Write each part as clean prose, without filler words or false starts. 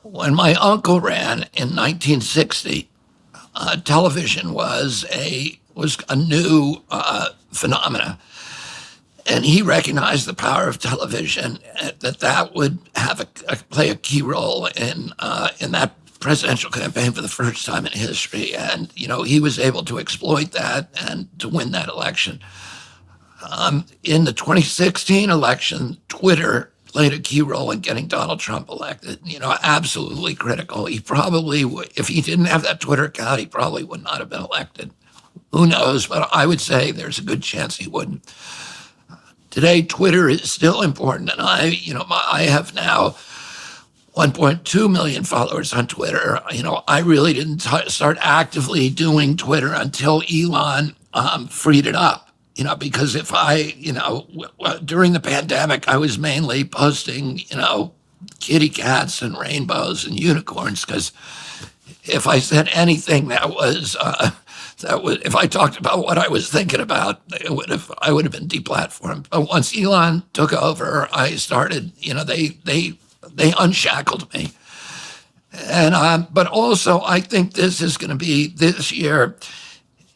When my uncle ran in 1960, television was a new phenomena, and he recognized the power of television, that would play a key role in that presidential campaign for the first time in history. And he was able to exploit that and to win that election. In the 2016 election, Twitter played a key role in getting Donald Trump elected. Absolutely critical. He probably, if he didn't have that Twitter account, he probably would not have been elected. Who knows? But I would say there's a good chance he wouldn't. Today, Twitter is still important, and I have now 1.2 million followers on Twitter. I really didn't start actively doing Twitter until Elon freed it up. Because if during the pandemic, I was mainly posting, kitty cats and rainbows and unicorns, because if I said anything if I talked about what I was thinking about, I would have been deplatformed. But once Elon took over, I started, they unshackled me. And but also, I think this year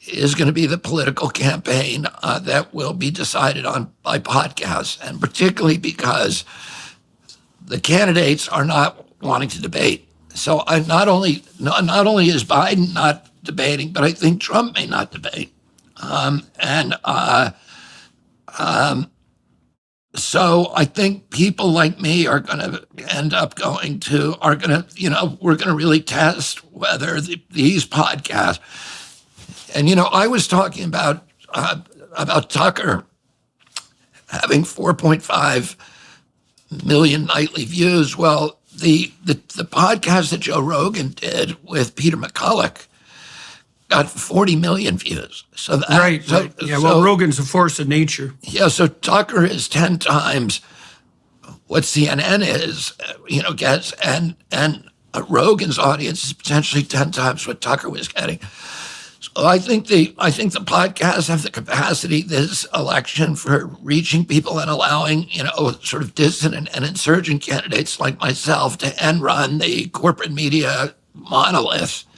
is going to be the political campaign that will be decided on by podcasts, and particularly because the candidates are not wanting to debate. So not only is Biden not debating, but I think Trump may not debate. So I think people like me are going to we're going to really test whether these podcasts. And, I was talking about Tucker having 4.5 million nightly views. Well, the podcast that Joe Rogan did with Peter McCulloch got 40 million views. So that, right. Yeah, well, Rogan's a force of nature. Yeah, so Tucker is 10 times what CNN gets, and Rogan's audience is potentially 10 times what Tucker was getting. So I think the podcasts have the capacity this election for reaching people and allowing, sort of dissident and insurgent candidates like myself to end run the corporate media monolith